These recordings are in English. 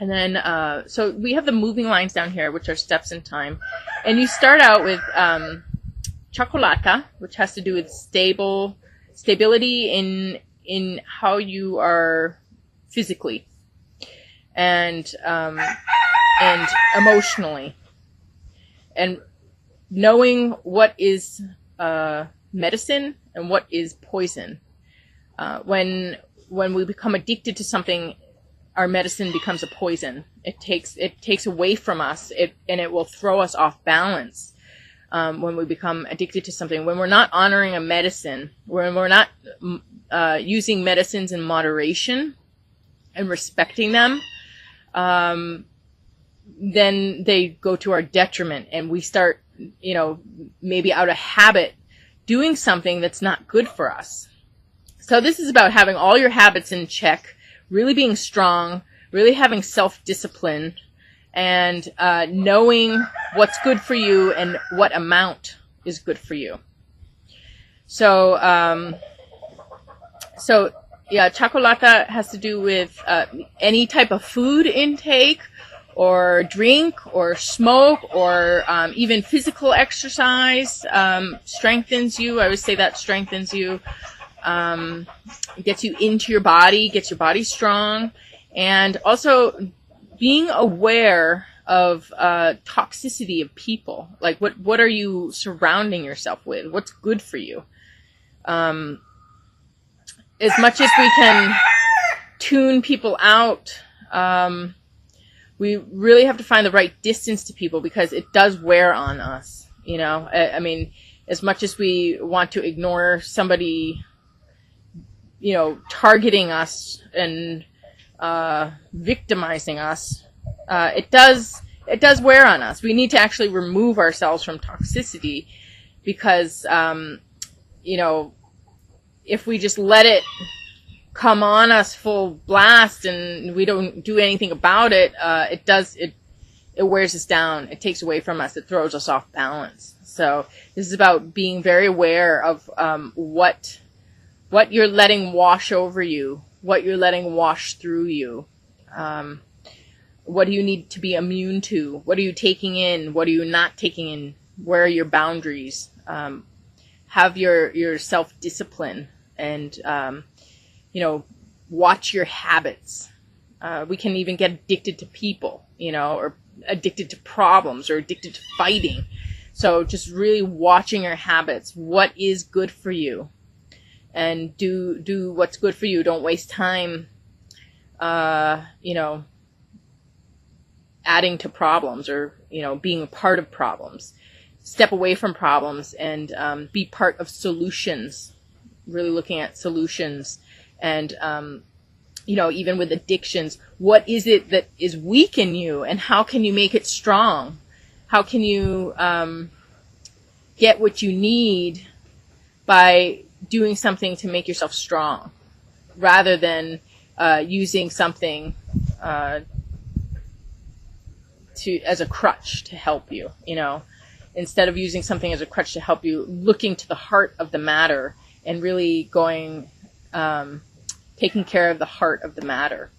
And then, so we have the moving lines down here, which are steps in time. And you start out with chocolata, which has to do with stability in how you are physically and emotionally, and knowing what is medicine and what is poison. When we become addicted to something, our medicine becomes a poison. It takes away from us, and it will throw us off balance. When we become addicted to something, when we're not honoring a medicine, when we're not using medicines in moderation and respecting them, then they go to our detriment, and we start, maybe out of habit, doing something that's not good for us. So this is about having all your habits in check, really being strong, really having self-discipline, and knowing what's good for you and what amount is good for you. So, yeah, chocolata has to do with any type of food intake, or drink, or smoke, or even physical exercise strengthens you. I would say that strengthens you, gets you into your body, gets your body strong, and also being aware of toxicity of people. Like, what are you surrounding yourself with? What's good for you? As much as we can tune people out, we really have to find the right distance to people, because it does wear on us. I mean, as much as we want to ignore somebody, targeting us and victimizing us, it does wear on us. We need to actually remove ourselves from toxicity, because if we just let it come on us full blast and we don't do anything about it, it wears us down. It takes away from us. It throws us off balance. So this is about being very aware of what you're letting wash over you, what you're letting wash through you. What do you need to be immune to? What are you taking in? What are you not taking in? Where are your boundaries? Have your self-discipline, and watch your habits. We can even get addicted to people, or addicted to problems, or addicted to fighting. So just really watching your habits. What is good for you? And do what's good for you. Don't waste time, adding to problems, or, being a part of problems. Step away from problems and be part of solutions. Really looking at solutions. And, even with addictions, what is it that is weak in you, and how can you make it strong? How can you get what you need by doing something to make yourself strong, rather than using something as a crutch to help you? Instead of using something as a crutch to help you, looking to the heart of the matter and really going, taking care of the heart of the matter.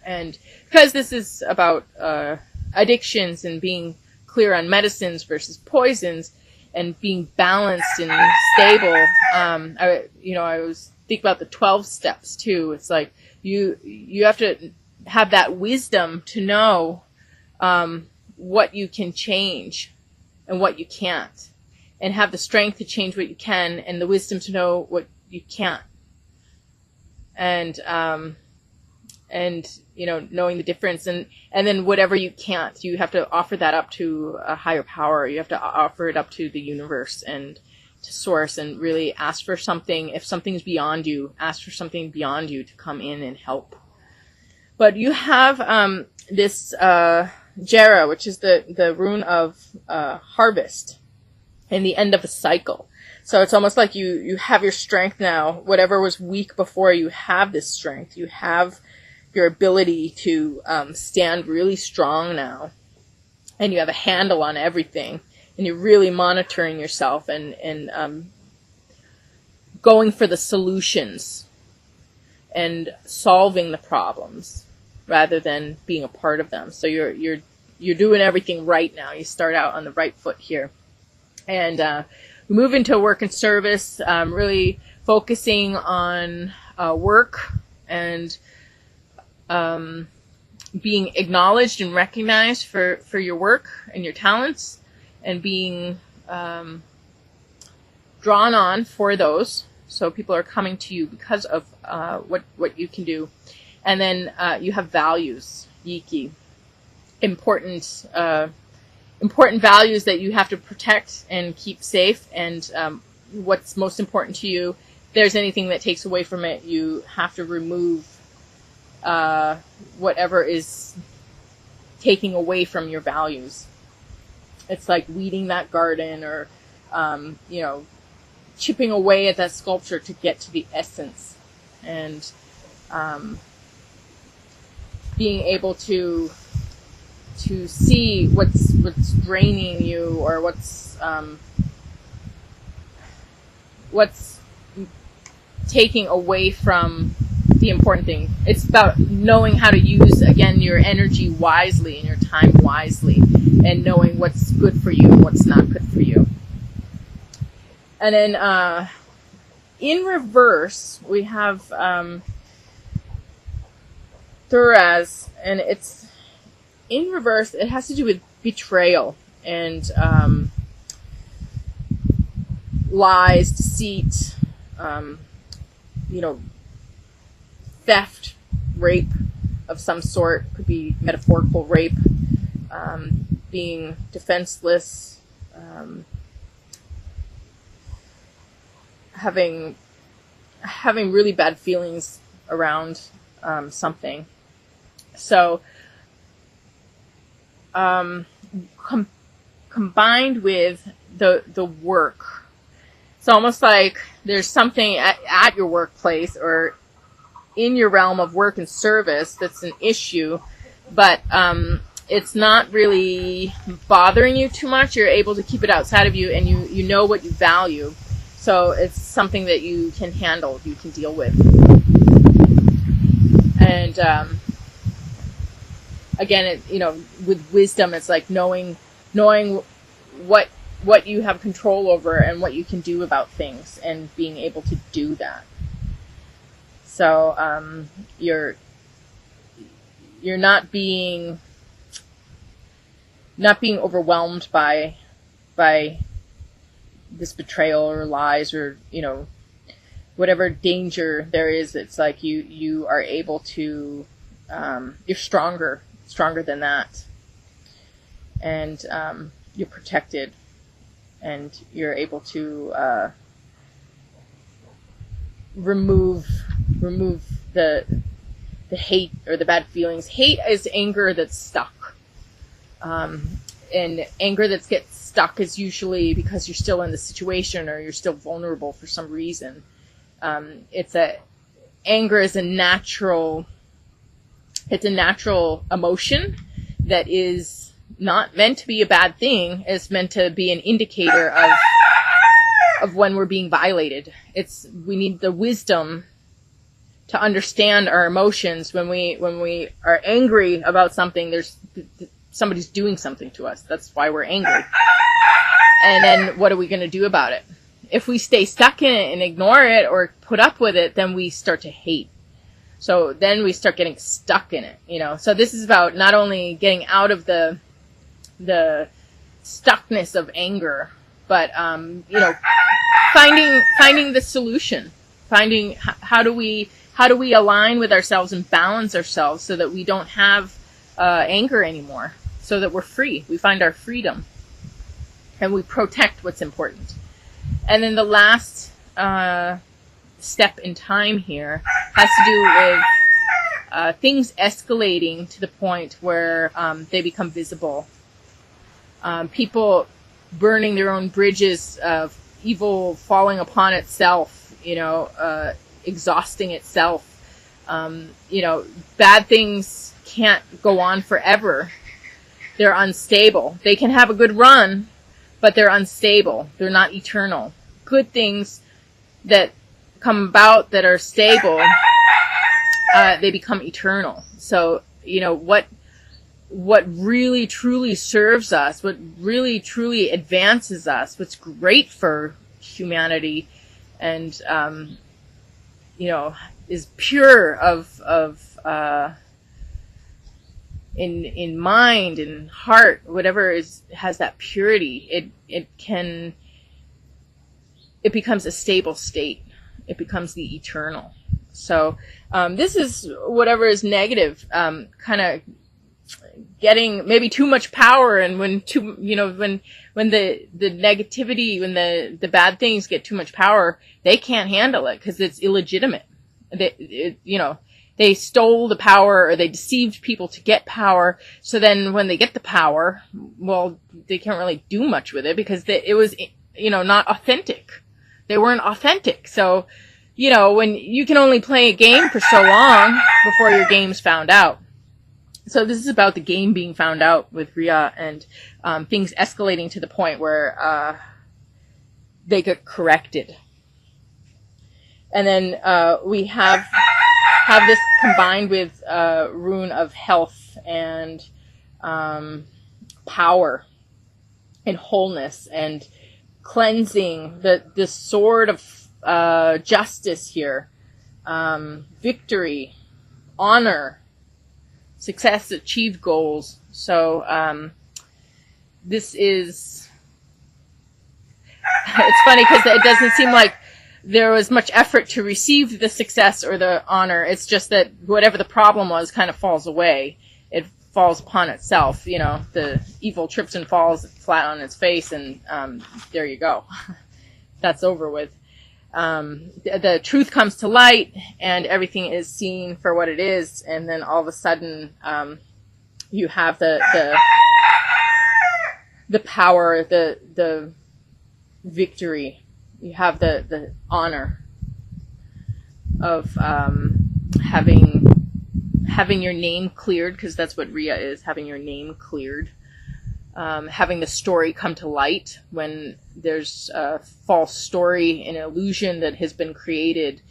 And because this is about addictions and being clear on medicines versus poisons, and being balanced and stable, I was think about the 12 steps too. It's like you have to have that wisdom to know what you can change and what you can't, and have the strength to change what you can, and the wisdom to know what you can't, and knowing the difference, and then whatever you can't, you have to offer that up to a higher power. You have to offer it up to the universe and to source, and really ask for something. If something's beyond you, ask for something beyond you to come in and help. But you have this Jera, which is the rune of harvest and the end of a cycle. So it's almost like you have your strength now. Whatever was weak before, you have this strength. You have your ability to stand really strong now, and you have a handle on everything, and you're really monitoring yourself and going for the solutions and solving the problems. rather than being a part of them. So you're doing everything right now. You start out on the right foot here. And we move into work and service, really focusing on work and being acknowledged and recognized for your work and your talents, and being drawn on for those. So people are coming to you because of what you can do. And then you have values, Yiki. Important values that you have to protect and keep safe, and what's most important to you. If there's anything that takes away from it, you have to remove whatever is taking away from your values. It's like weeding that garden, or chipping away at that sculpture to get to the essence, and being able to see what's draining you, or what's taking away from the important thing. It's about knowing how to use, again, your energy wisely and your time wisely, and knowing what's good for you and what's not good for you. And then in reverse, we have Thuraz, and it's in reverse. It has to do with betrayal and lies, deceit, theft, rape of some sort. Could be metaphorical rape, being defenseless, having really bad feelings around something. So combined with the work, it's almost like there's something at your workplace or in your realm of work and service that's an issue, but it's not really bothering you too much. You're able to keep it outside of you, and you know what you value. So it's something that you can handle, you can deal with. And again, with wisdom, it's like knowing what you have control over and what you can do about things, and being able to do that. So you're not being overwhelmed by this betrayal or lies, or whatever danger there is. It's like you are able to you're stronger than that, and you're protected, and you're able to remove the hate or the bad feelings. Hate is anger that's stuck, and anger that gets stuck is usually because you're still in the situation, or you're still vulnerable for some reason. Anger is a natural emotion that is not meant to be a bad thing. It's meant to be an indicator of when we're being violated. We need the wisdom to understand our emotions. When we are angry about something, somebody's doing something to us. That's why we're angry. And then what are we going to do about it? If we stay stuck in it and ignore it or put up with it, then we start to hate. So then we start getting stuck in it, So this is about not only getting out of the stuckness of anger, but finding the solution, finding how do we align with ourselves and balance ourselves so that we don't have anger anymore, so that we're free. We find our freedom, and we protect what's important. And then the last step in time here has to do with things escalating to the point where they become visible. People burning their own bridges, of evil falling upon itself, exhausting itself. Bad things can't go on forever. They're unstable. They can have a good run, but they're unstable. They're not eternal. Good things that come about that are stable, they become eternal. So what really truly serves us, what really truly advances us, what's great for humanity, and is pure in mind and heart, whatever has that purity, it becomes a stable state. It becomes the eternal. So this is whatever is negative, kind of getting maybe too much power, and when the negativity, when the bad things get too much power, they can't handle it because it's illegitimate. They stole the power, or they deceived people to get power. So then when they get the power, well, they can't really do much with it because it was, not authentic. They weren't authentic. So, when you can only play a game for so long before your game's found out. So this is about the game being found out with Rhea, and things escalating to the point where they get corrected. And then we have this combined with rune of health and power and wholeness and cleansing, the sword of justice here, victory, honor, success, achieved goals. So this is, it's funny because it doesn't seem like there was much effort to receive the success or the honor. It's just that whatever the problem was kind of falls away. It falls upon itself. The evil trips and falls flat on its face, and there you go. That's over with. The truth comes to light, and everything is seen for what it is, and then all of a sudden you have the power, the victory. You have the honor of having your name cleared, because that's what Rhea is, having your name cleared. Having the story come to light when there's a false story, an illusion that has been created.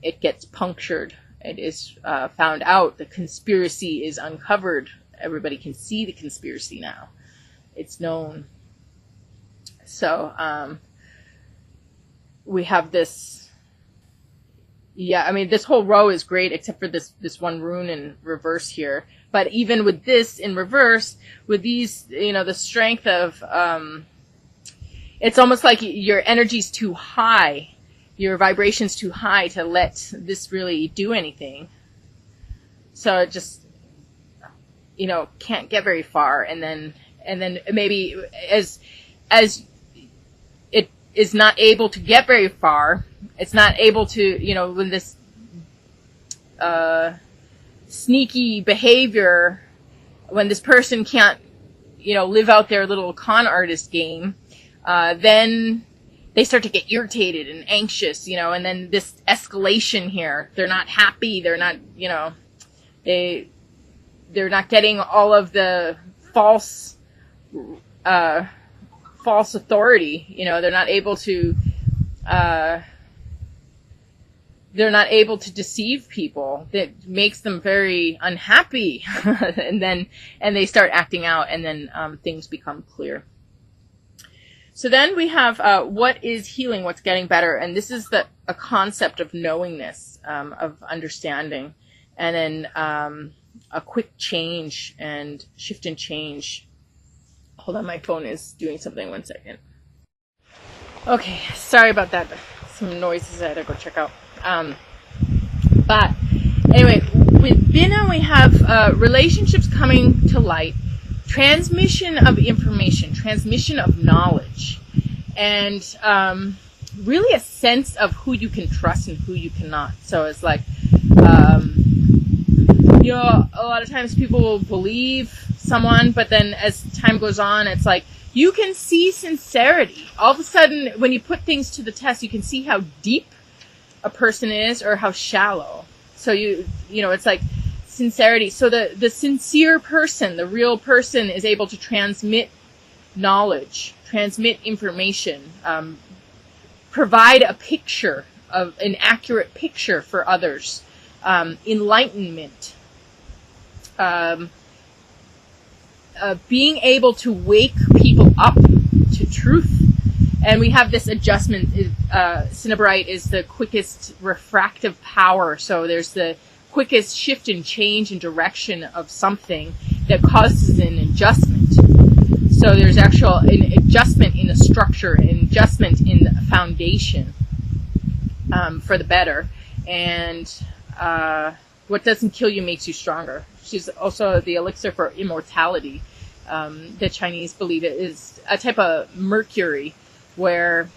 It gets punctured. It is found out. The conspiracy is uncovered. Everybody can see the conspiracy now. It's known. So we have this. Yeah, I mean, this whole row is great except for this one rune in reverse here. But even with this in reverse, with these, the strength of, it's almost like your energy's too high, your vibration's too high to let this really do anything. So it just, can't get very far. And then maybe as it is not able to get very far, it's not able to, when this, sneaky behavior, when this person can't, live out their little con artist game, then they start to get irritated and anxious, and then this escalation here, they're not happy, they're not, they're not getting all of the false authority, they're not able to, deceive people. That makes them very unhappy. and they start acting out, and then things become clear. So then we have what is healing, what's getting better, and this is a concept of knowingness, of understanding, and then a quick change and shift and change. Hold on, my phone is doing something. 1 second. Okay, sorry about that. Some noises I had to go check out. But anyway, with Bina we have relationships coming to light, transmission of information, transmission of knowledge, and really a sense of who you can trust and who you cannot. So it's like, a lot of times people will believe someone, but then as time goes on, it's like, you can see sincerity. All of a sudden, when you put things to the test, you can see how deep a person is or how shallow. So it's like sincerity. So the sincere person, the real person, is able to transmit knowledge, transmit information, provide a picture of an accurate picture for others, enlightenment, being able to wake people up to truth. And we have this adjustment. Cinnabarite is the quickest refractive power. So there's the quickest shift and change in direction of something that causes an adjustment. So there's actual an adjustment in the structure, an adjustment in the foundation for the better. And what doesn't kill you makes you stronger. She's also the elixir for immortality. The Chinese believe it is a type of mercury where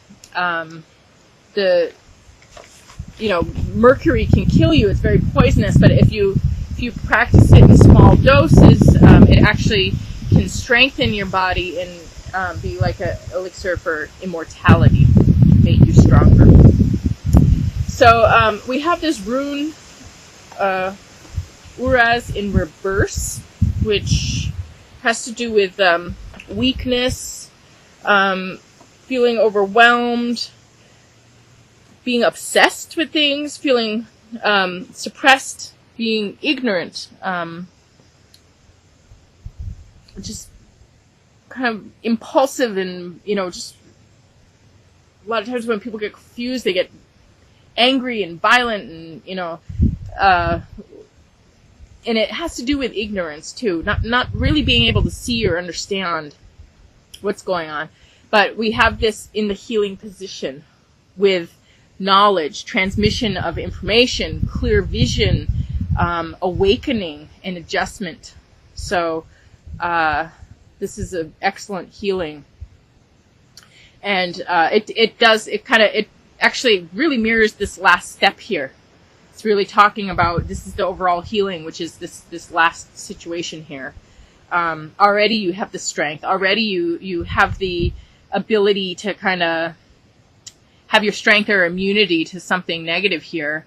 mercury can kill you. It's very poisonous, but if you practice it in small doses, it actually can strengthen your body and be like an elixir for immortality, make you stronger. So we have this rune, Uras in reverse, which has to do with weakness, feeling overwhelmed, being obsessed with things, feeling suppressed, being ignorant, just kind of impulsive, and just a lot of times when people get confused, they get angry and violent, and and it has to do with ignorance too, not really being able to see or understand what's going on. But we have this in the healing position with knowledge, transmission of information, clear vision, awakening, and adjustment. So this is an excellent healing. And it actually really mirrors this last step here. It's really talking about, this is the overall healing, which is this last situation here. Already you have the strength. Already you have the ability to kind of have your strength or immunity to something negative here.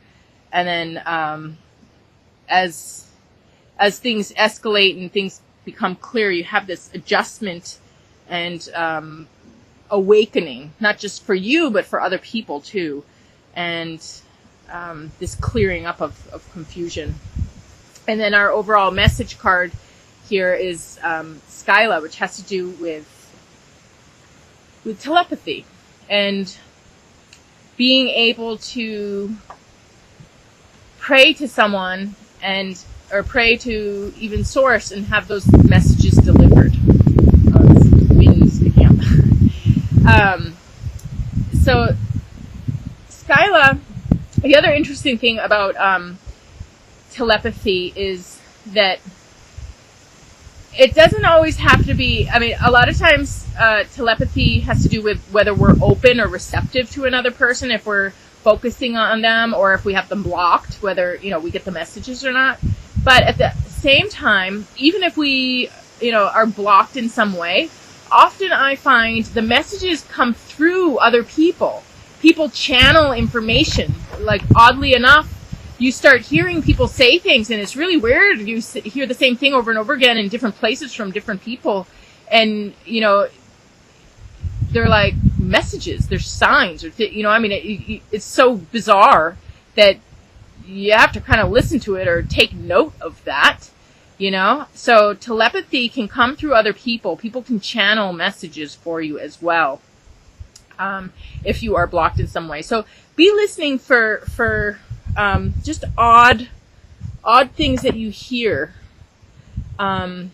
And then as things escalate and things become clear, you have this adjustment and awakening, not just for you, but for other people too. And this clearing up of confusion. And then our overall message card here is Skyla, which has to do with telepathy and being able to pray to someone or pray to even source and have those messages delivered. Oh, it's wind sticking up. So Skyla, the other interesting thing about telepathy is that it doesn't always have to be, a lot of times telepathy has to do with whether we're open or receptive to another person, if we're focusing on them, or if we have them blocked, whether, we get the messages or not. But at the same time, even if we, are blocked in some way, often I find the messages come through other people. People channel information. Like, oddly enough, you start hearing people say things, and it's really weird. You hear the same thing over and over again in different places from different people. And, they're like messages, they're signs, or it's so bizarre that you have to kind of listen to it or take note of that, So telepathy can come through other people. People can channel messages for you as well, if you are blocked in some way. So be listening for just odd things that you hear. You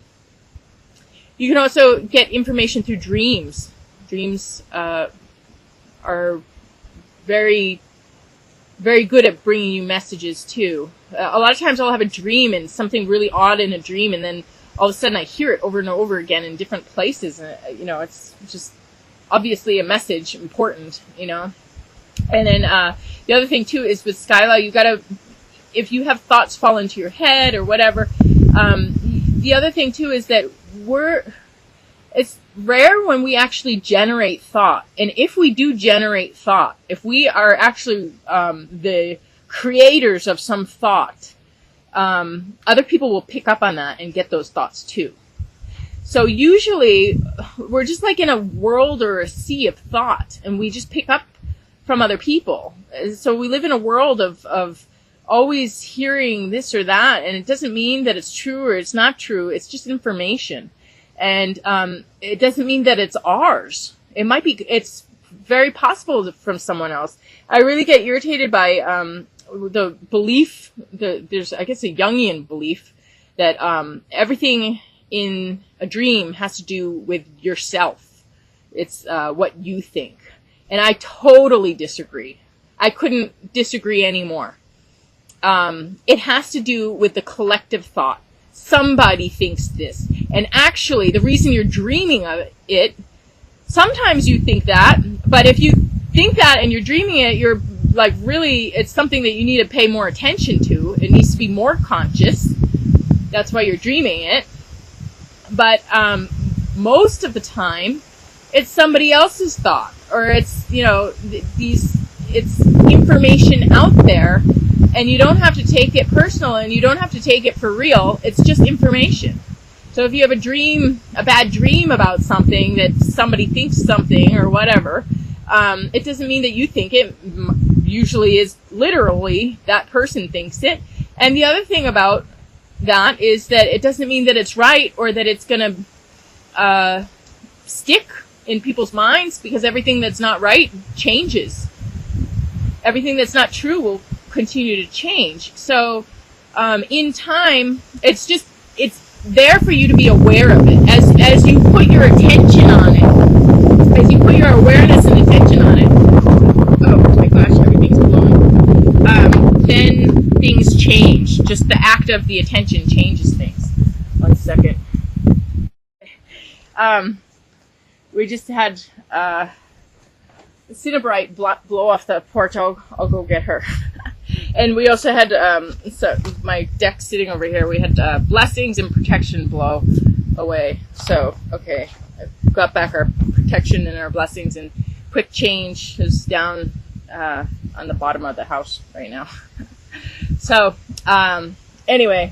can also get information through dreams. Dreams are very, very good at bringing you messages too. A lot of times I'll have a dream and something really odd in a dream, and then all of a sudden I hear it over and over again in different places. And it's just obviously a message, important, And then the other thing too is with Skyla, you gotta, if you have thoughts fall into your head or whatever, the other thing too is that it's rare when we actually generate thought. And if we do generate thought, if we are actually the creators of some thought, other people will pick up on that and get those thoughts too. So usually we're just like in a world or a sea of thought, and we just pick up from other people. So we live in a world of always hearing this or that, and it doesn't mean that it's true or it's not true. It's just information. And it doesn't mean that it's ours. It's very possible from someone else. I really get irritated by the belief, there's, I guess, a Jungian belief that everything in a dream has to do with yourself. It's what you think. And I totally disagree. I couldn't disagree anymore. It has to do with the collective thought. Somebody thinks this. And actually, the reason you're dreaming of it, sometimes you think that, but if you think that and you're dreaming it, you're like, really, it's something that you need to pay more attention to. It needs to be more conscious. That's why you're dreaming it. But most of the time, it's somebody else's thought, or it's, it's information out there, and you don't have to take it personal, and you don't have to take it for real. It's just information. So if you have a bad dream about something, that somebody thinks something or whatever, it doesn't mean that you think it. Usually is literally that person thinks it. And the other thing about that is that it doesn't mean that it's right or that it's going to stick in people's minds, because everything that's not right changes. Everything that's not true will continue to change. So in time, it's there for you to be aware of it. As you put your attention on it, as you put your awareness and attention on it, oh my gosh, everything's blowing, then things change. Just the act of the attention changes things. 1 second. We just had Cinnabrite blow off the porch. I'll go get her. And we also had, so my deck sitting over here, we had blessings and protection blow away. So, okay, I've got back our protection and our blessings, and quick change is down on the bottom of the house right now. So, anyway,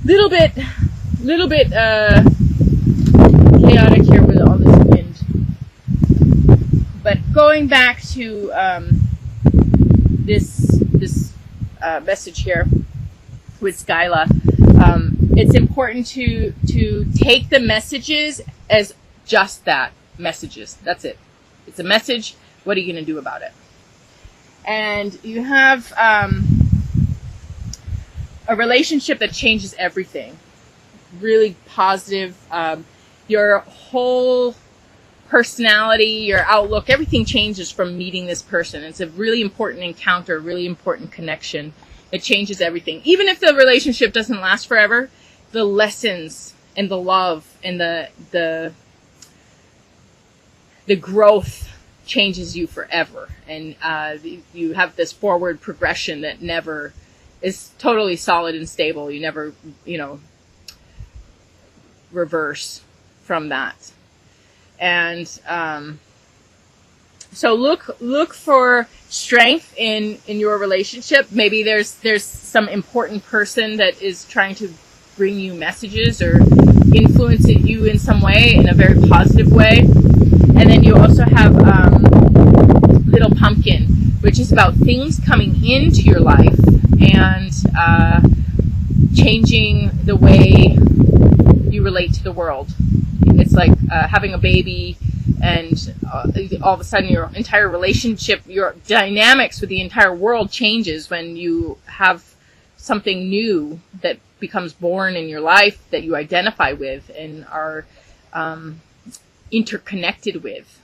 little bit chaotic here with all this wind. But going back to this message here with Skyla, it's important to take the messages as just that, messages. That's it. It's a message. What are you going to do about it? And you have a relationship that changes everything. Really positive. Your whole personality, your outlook, everything changes from meeting this person. It's a really important encounter, a really important connection. It changes everything. Even if the relationship doesn't last forever, the lessons and the love and the growth changes you forever. And you have this forward progression that never is totally solid and stable. You never, reverse from that. And so look for strength in your relationship. Maybe there's some important person that is trying to bring you messages or influence you in some way, in a very positive way. And then you also have Little Pumpkin, which is about things coming into your life and changing the way you relate to the world. It's like having a baby, and all of a sudden your entire relationship, your dynamics with the entire world changes when you have something new that becomes born in your life that you identify with and are interconnected with.